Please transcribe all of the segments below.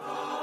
Bye.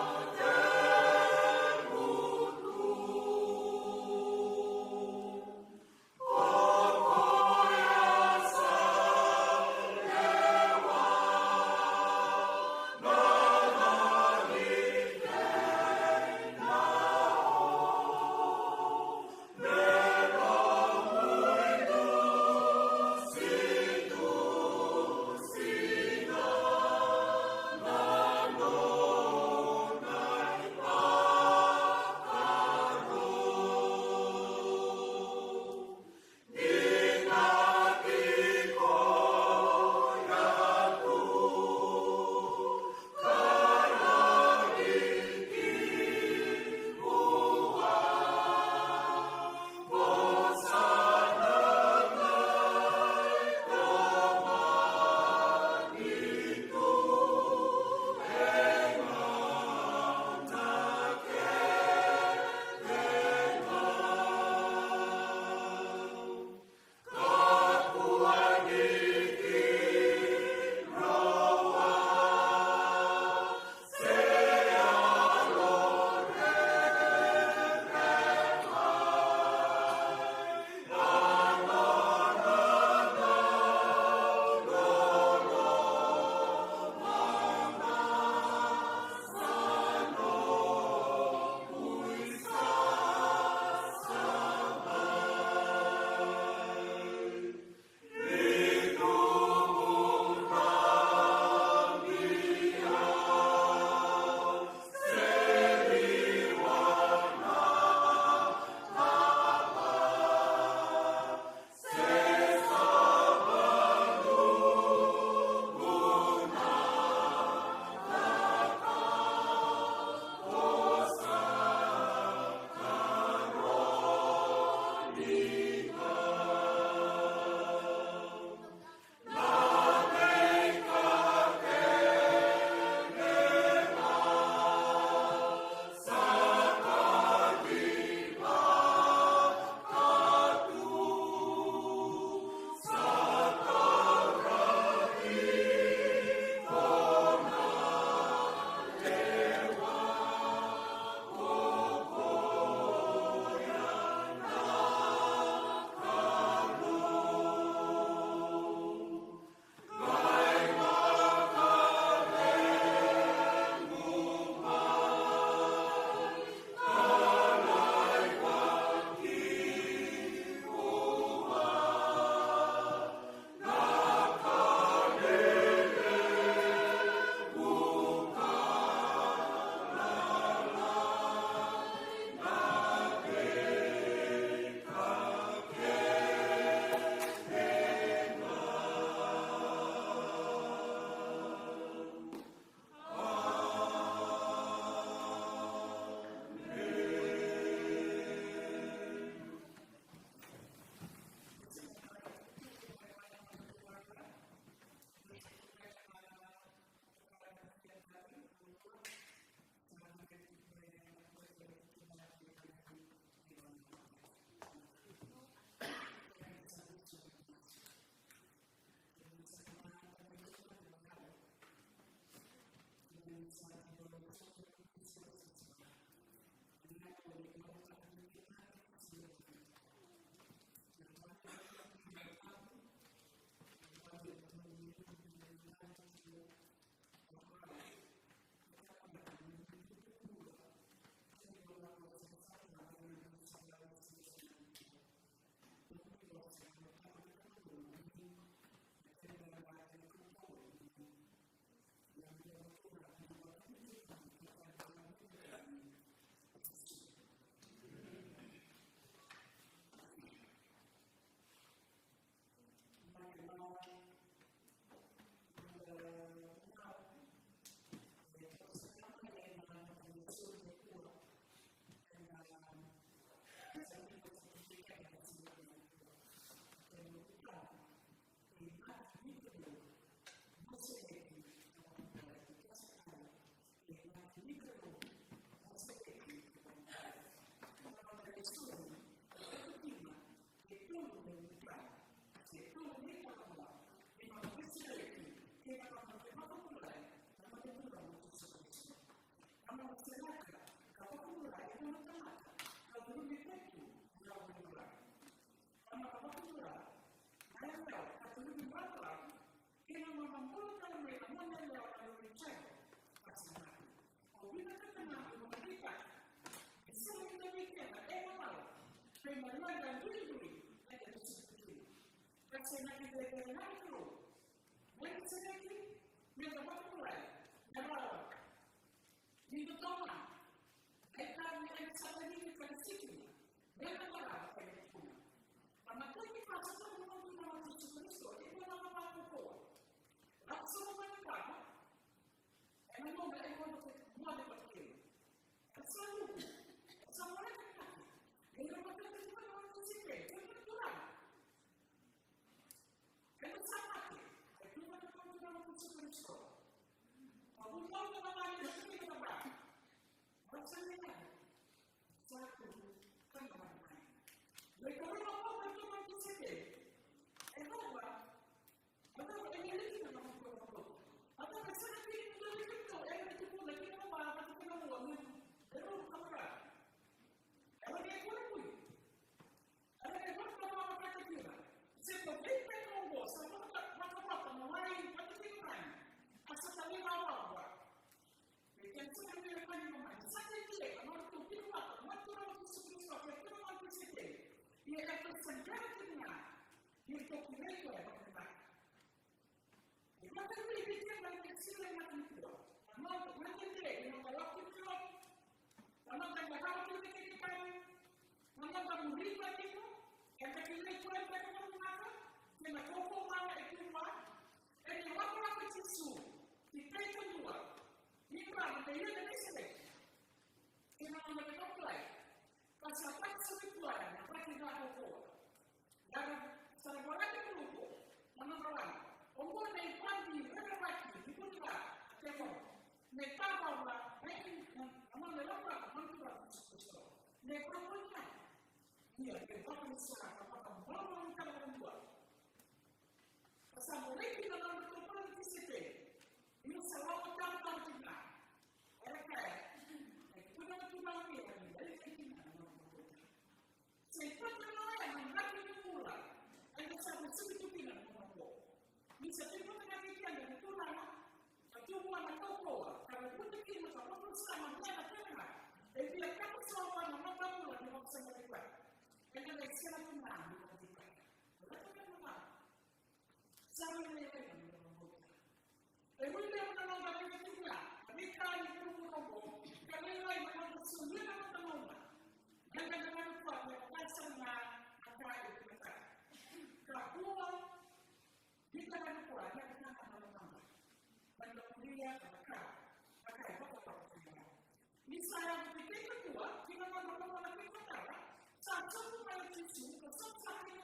Misalnya ketika kedua, kita mau bertemu lagi perkara, satu kali cucu, kesempatan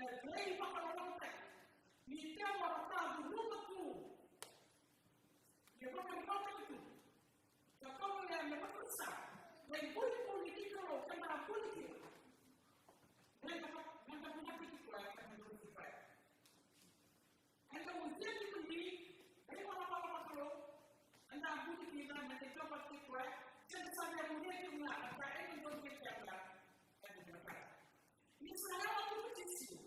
lei pakalawang ni tawa ta dulu tu dia pakai pakai itu kalau yang memang besar dan politik kalau kena politik mereka punya pikiran akan berpikir anda mesti dipilih dari mana kalau anda butuh kita mereka berpikir dan saya mungkin juga apa yang berpikir ini saya waktu kecil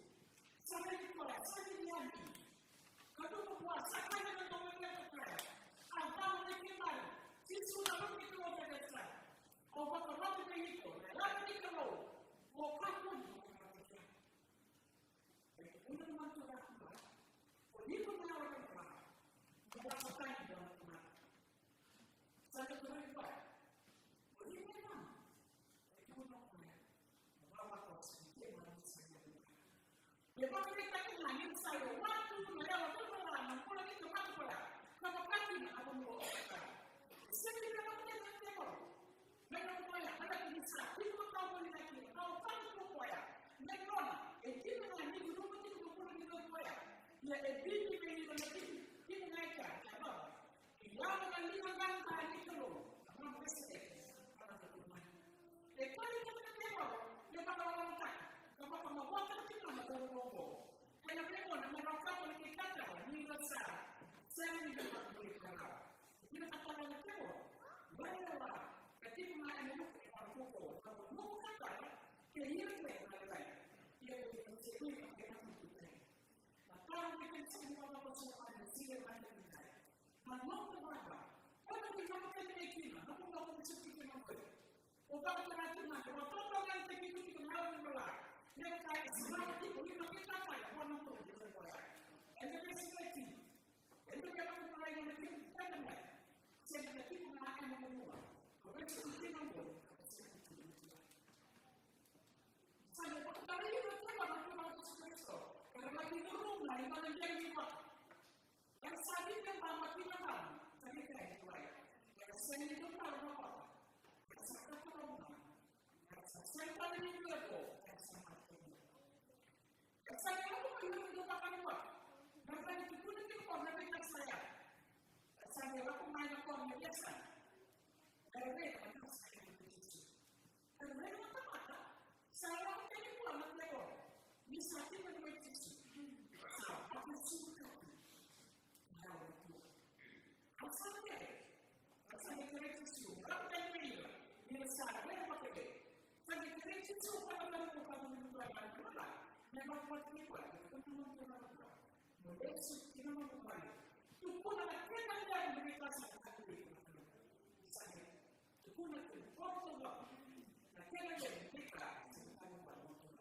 saya dikeluar, saya diambil kalau berpuasa, saya dengan teman-teman berpuasa apa mereka malu siswa dalam itu orang besar orang orang itu lalu di kalau mau kapun untuk masuk ke rumah ini menawarkan rumah merasakan dalam rumah saya berubah ini memang itu namanya bawa kos dia manusia lepas mereka ingin saya waktu mereka berperan mulai itu apa kalau kaki apa mau sendiri punya tempat mereka punya ada bisa itu tahu boleh lagi kalau kaki punya mereka itu dengan ini dulu itu boleh punya ya ini ini mereka apa yang dengan tadi itu apa mesti apa rumah lepas itu mereka lepas orang tak apa buat kita nak berbohong kalau mereka nak melakukan mereka tak ni rasa saya tidak boleh kalau kita kata orang itu bahawa ketika mana mereka berbohong kalau mereka kata kehilangan mereka dia boleh menjadi mereka itu kalau kita semua bersoal manusia mereka manusia berapa orang kita makan mereka apa mau seperti mereka orang kita orang begitu kita mahu melak yang kaya semangat itu kita kaya orang itu berbuat ada perspektif itu yang aku mulai memikir tentang saya kita akan memulai orang seperti itu saya pertama ini bertanya bagaimana seperti itu karena lagi turun dari mana dia dibuat yang saat ini yang lama kita tahu saya kira itu baik yang saya itu tahu apa saya kata saya pada minggu itu saya aku mengumpulkan uang mereka itu pun itu mereka saya aku main uang biasa mereka saya itu mereka apa saya aku ini uang mereka bisa tidak begitu aku suka asalnya kira itu apa yang ini saya pakai saya kira itu apa yang bukan memang buat kita teman-teman Yesus kita memulai itu pun ada kita yang mereka sangat saya itu pun ada foto nah kita yang mereka sangat membantu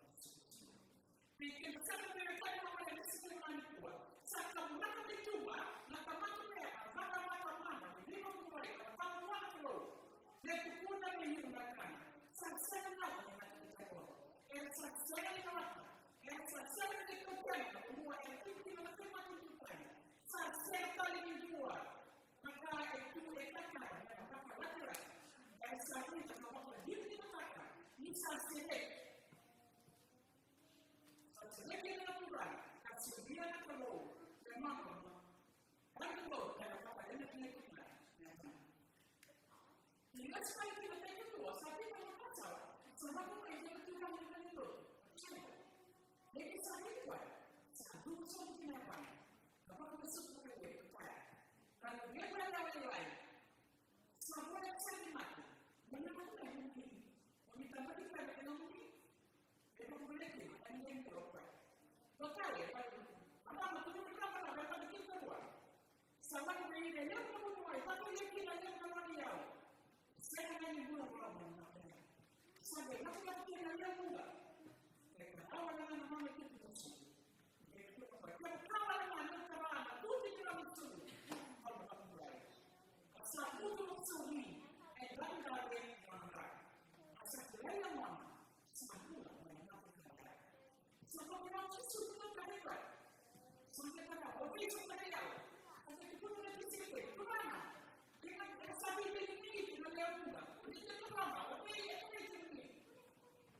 bikin satu mereka yang ada di sekitar itu satu mereka dicoba mata-mata mereka mata-mata ini memulai mata-mata lo dan itu pun ada yang menggunakan saya tahu yang saya tahu yang saya lakukan semua itu kita lakukan saya kali kedua maka itu dikatakan maka wajar dan saya itu kalau diri dikatakan ini saya kita lakukan kasih dia kalau memang dan kalau apa yang kita ini sekali kita kedua tapi kalau pasal sebab itu kita lakukan itu jadi saya buat satu solusi apa? Apa masuk ke website? Kalau dia berada di lain, semua yang saya mati, menurut saya mungkin, ditambah di pada ekonomi, dia boleh dan yang berobat. Total ya, apa betul berapa berapa kita buat? Sama dengan dia yang memulai, tapi yang kita yang memulai, saya hanya bulan bulan. Sampai nanti kita yang buat. Awal dengan nama itu terus. Kalau mana kerana tu tidak betul. Kalau tak mulai. Asal itu betul ni. Dan dari mana? Asal dari mana? Semua mana mana. Sebab orang itu sudah terlibat. Sampai pada orang itu terlibat. Asal itu pun ada sikit. Kemana? Dengan asal ini kita lihat juga. Ini kita lama. Ini.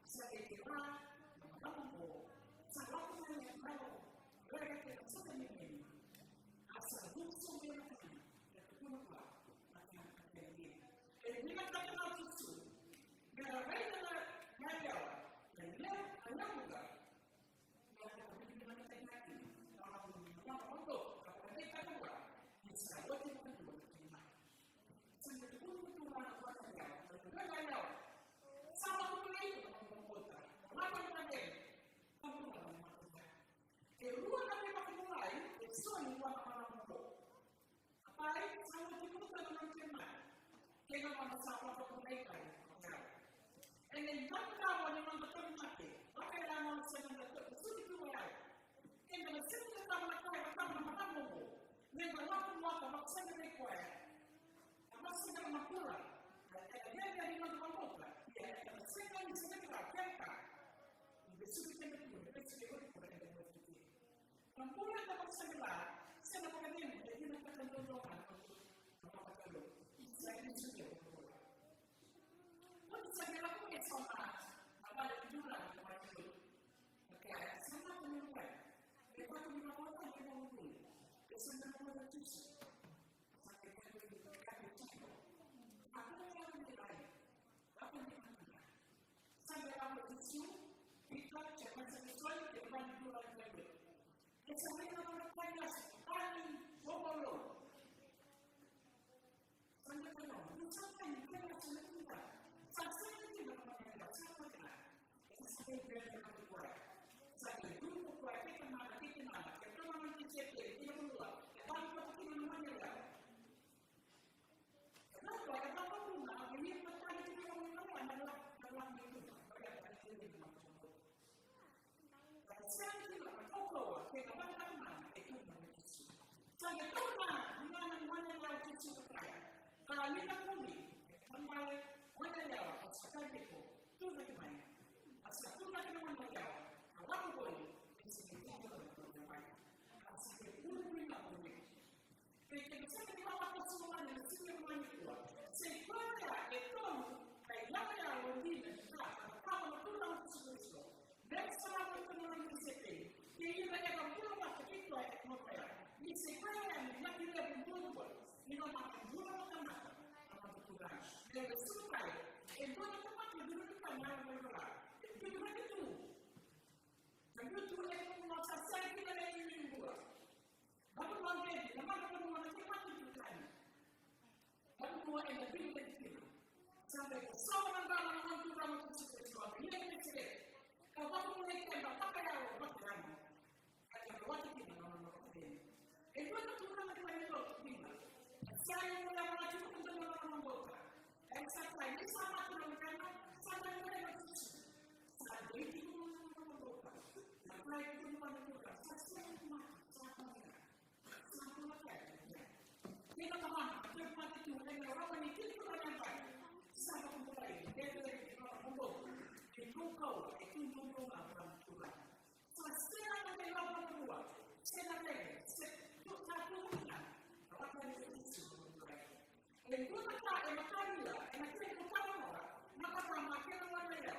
Saya kira che non hanno saputo come fare. E nel background non hanno tornato, ma che erano sempre subito uguali. E nel senso che stavano a nella nuova ma sempre qua. Ma sempre una pura. E la gente arriva una volta. E la sera mi sembra la pianta. Invece che più, penso che voi potete vedere. Non può andare a osservare, se non vedete, e diventa tanto lontano. Non va a quello. Sai che ci io. Poi sai che la come sono a vale di giura la faccio. Perché se non come un po', e quando mi va volta che non vuoi. E se non vuoi da tutti. Ma che quello che capito. Ma come la vedrai? La vedrai. Sai che la posizione c'è questa persona che va di più alla fede. E se avevano una quella anni dopo loro. Quando però non sappiamo che la solidità, sa sempre che la famiglia, sa quella. E sa che è la cultura. Sa che il gruppo qua che chiamava, che trovano il piacere, che non lo ha, e vanno a che non mangiano. E dopo è dopo una, a venire a fare che non lo ha, ma non l'hanno detto. Senti la poco che la va a mano e tu non mi dici. Sai che torna, non è la giusta praia. Però lì da qui, non è la cosa che tu vedi mai. Ma se tu non è la cosa, allora voi, e se ne dico la cosa mai. Ma se che tu non è la cosa. Perché non sai che va a questo momento, non si vede mai più. Se guarda e tu, e lavora vuol dire, la parola tu non si questo. Verso la non mi siete, che io vedevo pure una piccola e non era. Mi seguiva e mi chiedeva un po' di non ha più una chiamata, a quanto tu dai. Deve superare, e poi la chiamata di non cambiare per volare. E più che tu. Perché tu hai una sassare che deve essere in cura. Ma tu non vedi, la madre non vuole chiamare più grande. Ma tu hai la prima di più. Sapete, solo andare a non più grande tutto questo, io ne vedete. Kalau kamu mulai apa yang kamu lakukan? Ada berapa kita dalam melakukan? Itu adalah orang yang itu kita. Saya mulai melakukan untuk melakukan. Dan saya ini sama dengan saya mulai melakukan. Saya itu melakukan. Saya itu melakukan. Saya melakukan. Kita tahan. Kita itu dengan orang yang kita lakukan. Saya mulai dari melakukan. Itu kau, itu dulu apa Tuhan. Setelah mereka berdua, setelah mereka, satu bulan, apa yang itu sebenarnya. Itu maka dia, itu orang, maka makin orang dia.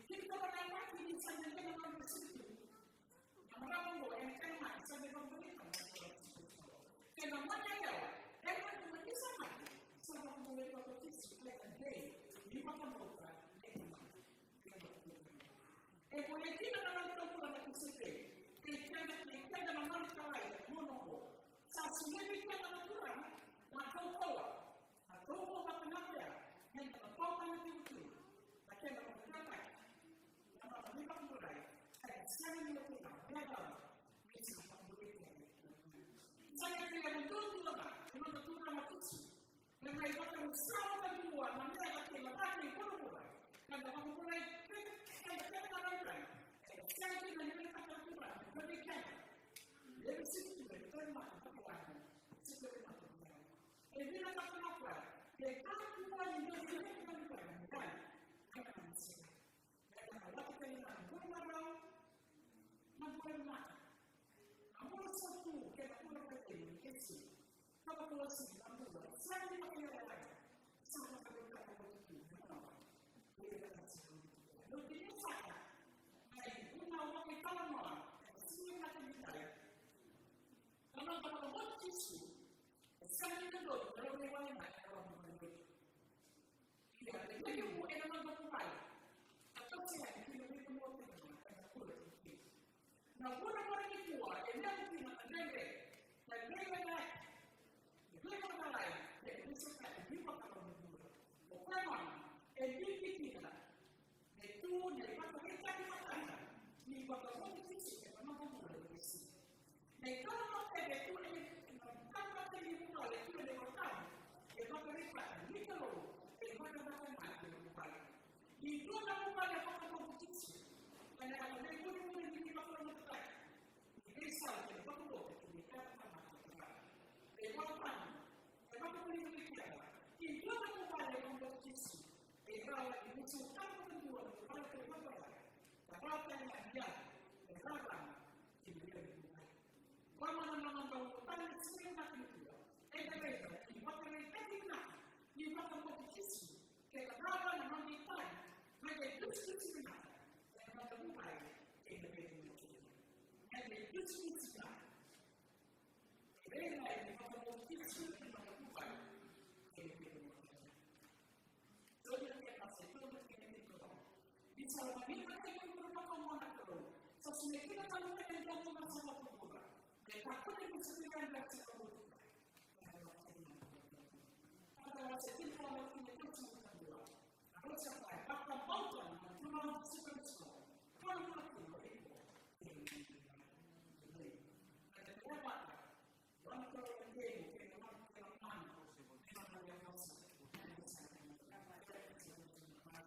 Kita orang lagi di sana dengan orang bersih. Mereka boleh kerana sampai memberikan. Karena mereka, mereka cuma di sana, sama boleh berpolisi, mereka di mana mereka. E volentieri non è troppo da questo tempo, che prende la mano travagliata, non può. Sa, se non mi prende la natura, ma troppo va a cambiare, mentre la porta non è più, la chiede la natura, la mamma mi fa curare, sai che io ti do, mi adoro, mi si fa curare. Sai che io non tutti lo fa, e non tutti lo fa tutti. Non hai fatto un salto di tua, ma non è che la parte di quello curare. Quando fa curare, Sai che non è stata curata, non è chiaro. Deve sentire che poi non è curata, si deve fare curata. E viene fatto una qua, che tanti poi non si deve fare curata, dai, anzi, la volta che non vuoi parlare, non vuoi mai. Ma vuoi solo tu, che la cura per te, che sì, come tu lo sei, la cura, sai che non è la ragazza, sai che non è la ragazza, no, non ti sa. Una che calma, si è una capitale. Non ho molto su, e sempre che loro non ne vuole mai, non lo vedo. Io e non ho mai. A tutti gli anni, io vedo molto bene, per quello che ma una cosa che tua, e non ti ma per e questo è il primo capolavoro. O poi e di titolo. E tu ne hai fatto che stai facendo? Mi guardo difficile, ma non vuole così. Nel caso che tu hai fatto di una lettura dei portali, e dopo rifare, dico vale poca competizione, ma nella categoria di prima qualità, i risalti del fatto che mi capita e guardando, e quando quello che chiama, il giorno vale competizione, e trova il risultato del giorno, che vale per lavorare, la volta è cambiata, e guardando, che mi viene di fare. Quando non hanno fare la cultura, e vedete, il fatto che è il fatto competizione, che la parola non è Italia, ma è più specificata, è una campagna che deve essere più specificata. E vedi, è una competizione che non è campagna che deve essere. Solo che la seconda che ne dico, il salvamento è un problema monacolo, se si mette la salute che è una sola cultura, e per quello che si deve andare a cultura. Allora, se ti fa la fine, non si può cambiare. Allora, si fa, fatta molto, ma non si può risolvere. Quando una cultura è buona, è lì. Perché la guarda, quando trovo il tempo, che non ha che non manco, non ha la cosa, non sa che non ha la cosa, non sa che non ha